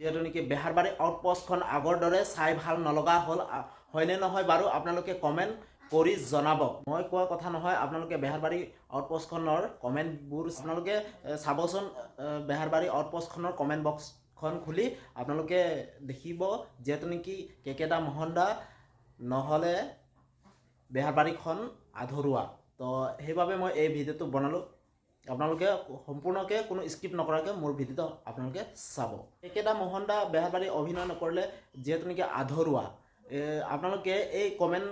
যেহেতু নেকি বেহাৰবাৰী আউটপোষ্টখন আগৰ দৰে চাই ভাল নলগা হ'ল হয়নে নহয় বাৰু আপোনালোকে কমেণ্ট কৰি জনাব। মই কোৱা কথা নহয়, আপোনালোকে বেহাৰবাৰী আউটপোষ্টখনৰ কমেণ্টবোৰ আপোনালোকে চাবচোন। বেহাৰবাৰী আউটপোষ্টখনৰ কমেণ্ট বক্সখন খুলি আপোনালোকে দেখিব যেহেতু নেকি কেকেদা মোহনদা নহ'লে বেহাৰবাৰীখন আধৰুৱা। তো সেইবাবে মই এই ভিডিঅ'টো বনালোঁ। আপোনালোকে সম্পূৰ্ণকৈ কোনো স্কিপ নকৰাকৈ মোৰ ভিডিঅ'টো আপোনালোকে চাব। কেকেদা মোহনদা বেহাৰবাৰী অভিনয় নকৰিলে যিহেতু নেকি আধৰুৱা। আপোনালোকে এই কমেণ্ট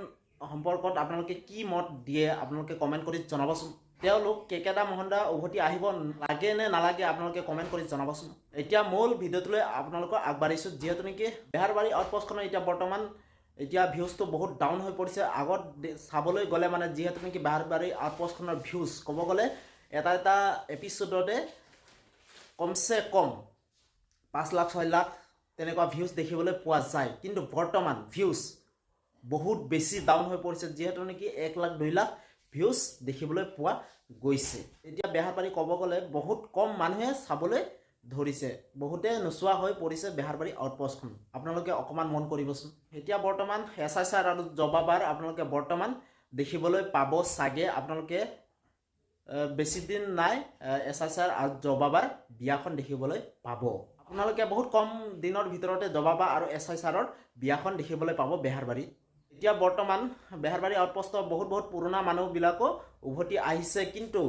সম্পৰ্কত আপোনালোকে কি মত দিয়ে আপোনালোকে কমেণ্ট কৰি জনাবচোন। তেওঁলোক কেকেদা মোহনদা উভতি আহিব লাগে নে নালাগে আপোনালোকে কমেণ্ট কৰি জনাবচোন। এতিয়া মূল ভিডিঅ'টোলৈ আপোনালোকক আগবাঢ়িছোঁ। যিহেতু নেকি বেহাৰবাৰী আউটপোষ্টখনৰ এতিয়া বৰ্তমান ভিউজটো বহুত ডাউন হৈ পৰিছে। আগত চাবলৈ গ'লে মানে যিহেতু নেকি বেহাৰবাৰী আউটপোষ্টখনৰ ভিউজ ক'ব গ'লে এটা এপিছ'ডতে কমচে কম 5 লাখ 6 লাখ তেনেকুৱা ভিউজ দেখিবলৈ পোৱা যায়। কিন্তু বৰ্তমান ভিউজ বহুত বেছি ডাউন হৈ পৰিছে। যিহেতু নেকি 1 লাখ 2 লাখ ভিউজ দেখিবলৈ পোৱা গৈছে। এতিয়া বেহাৰবাৰী ক'ব গ'লে বহুত কম মানুহে চাবলৈ ধৰিছে, বহুতে নোচোৱা হৈ পৰিছে বেহাৰবাৰী আউটপোষ্টখন। আপোনালোকে অকণমান মন কৰিবচোন। এতিয়া বৰ্তমান SSR আৰু জবাবাৰ আপোনালোকে বৰ্তমান দেখিবলৈ পাব চাগে। আপোনালোকে বেছি দিন নাই SSR আৰু জবাবাৰ বিয়াখন দেখিবলৈ পাব। আপোনালোকে বহুত কম দিনৰ ভিতৰতে জবাবা আৰু SSRৰ বিয়াখন দেখিবলৈ পাব বেহাৰবাৰীত। এতিয়া বৰ্তমান বেহাৰবাৰী আউটপোষ্টৰ বহুত পুৰণা মানুহবিলাকো উভতি আহিছে। কিন্তু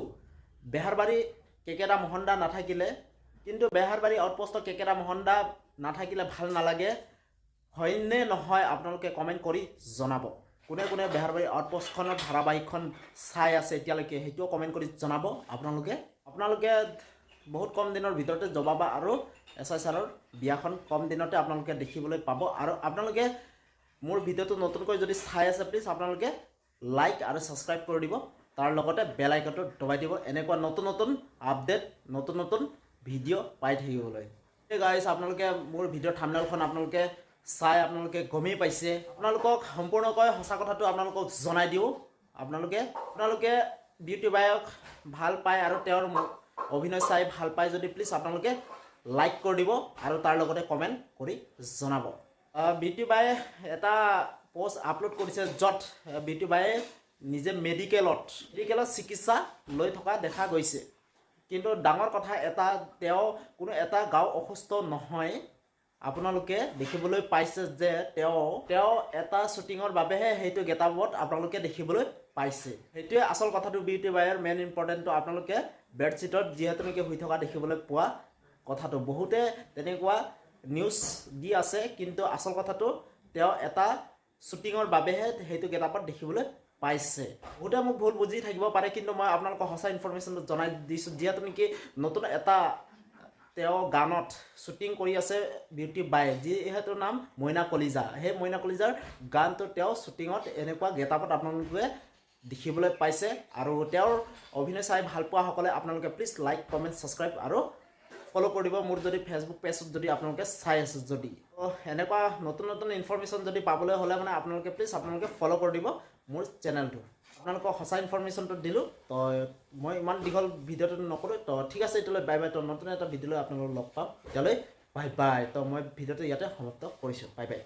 বেহাৰবাৰী কেকেদা মোহনদা নাথাকিলে, কিন্তু বেহাৰবাৰী আউটপোষ্টৰ কেকেদা মোহনদা নাথাকিলে ভাল নালাগে হয়নে নহয় আপোনালোকে কমেণ্ট কৰি জনাব। কোনে কোনে বেহাৰবাৰী আউটপোষ্টখনৰ ধাৰাবাহিকখন চাই আছে এতিয়ালৈকে সেইটোও কমেণ্ট কৰি জনাব। আপোনালোকে বহুত কম দিনৰ ভিতৰতে জবাবা আৰু SSRৰ বিয়াখন কম দিনতে আপোনালোকে দেখিবলৈ পাব। আৰু আপোনালোকে মোৰ ভিডিঅ'টো নতুনকৈ যদি চাই আছে প্লিজ আপোনালোকে লাইক আৰু ছাবস্ক্ৰাইব কৰি দিব। তাৰ লগতে বেল আইকনটো দবাই দিব এনেকুৱা নতুন আপডেট নতুন ভিডিঅ' পাই থাকিবলৈ। গাইজ আপোনালোকে মোৰ ভিডিঅ'ৰ থাম্বনেইলখন আপোনালোকে চাই আপোনালোকে গমেই পাইছে। আপোনালোকক সম্পূৰ্ণকৈ সঁচা কথাটো আপোনালোকক জনাই দিওঁ। আপোনালোকে বিউটি বায়ক ভাল পায় আৰু তেওঁৰ অভিনয় চাই ভাল পায় যদি প্লিজ আপোনালোকে লাইক কৰি দিব আৰু তাৰ লগতে কমেণ্ট কৰি জনাব। বিউটি বায়ে এটা পোষ্ট আপলোড কৰিছে য'ত বিউটি বায়ে নিজে মেডিকেলত চিকিৎসা লৈ থকা দেখা গৈছে। কিন্তু ডাঙৰ কথা এটা, তেওঁ কোনো এটা গাঁও অসুস্থ নহয়। আপোনালোকে দেখিবলৈ পাইছে যে তেওঁ এটা শ্বুটিঙৰ বাবেহে সেইটো গেটআপত আপোনালোকে দেখিবলৈ পাইছে। সেইটোৱে আচল কথাটো। বিউটি বায়ৰ মেইন ইম্পৰ্টেণ্টটো আপোনালোকে বেডশ্বীটত যিহেতু নেকি শুই থকা দেখিবলৈ পোৱা কথাটো। বহুতে তেনেকুৱা নিউজ দি আছে, কিন্তু আচল কথাটো তেওঁ এটা শ্বুটিঙৰ বাবেহে সেইটো গেটআপত দেখিবলৈ পাইছে। বহুতে মোক ভুল বুজি থাকিব পাৰে, কিন্তু মই আপোনালোকক সঁচা ইনফৰমেশ্যনটো জনাই দিছোঁ। যিহেতু নেকি নতুন এটা তেওঁ গানত শ্বুটিং কৰি আছে বিউটি বায়ে, যিহেতু নাম মইনা কলিজা। সেই মইনা কলিজাৰ গানটো তেওঁ শ্বুটিঙত এনেকুৱা গেটআপত আপোনালোকে দেখিবলৈ পাইছে। আৰু তেওঁৰ অভিনয় চাই ভাল পোৱাসকলে আপোনালোকে প্লিজ লাইক কমেণ্ট ছাবস্ক্ৰাইব আৰু ফ'ল' কৰি দিব। মোৰ যদি ফেচবুক পেজত যদি আপোনালোকে চাই আছে যদি এনেকুৱা নতুন ইনফৰমেশ্যন যদি পাবলৈ হ'লে মানে আপোনালোকে ফ'ল' কৰি দিব মোৰ চেনেলটো। আপোনালোকক সঁচা ইনফৰমেশ্যনটো দিলোঁ। তো মই ইমান দীঘল ভিডিঅ'টো নকৰোঁ। তো ঠিক আছে, এতিয়ালৈ বাই বাই। তো নতুন এটা ভিডিঅ'লৈ আপোনালোকক লগ পাম। এতিয়ালৈ বাই বাই। তো মই ভিডিঅ'টো ইয়াতে সমাপ্ত কৰিছোঁ। Bye bye.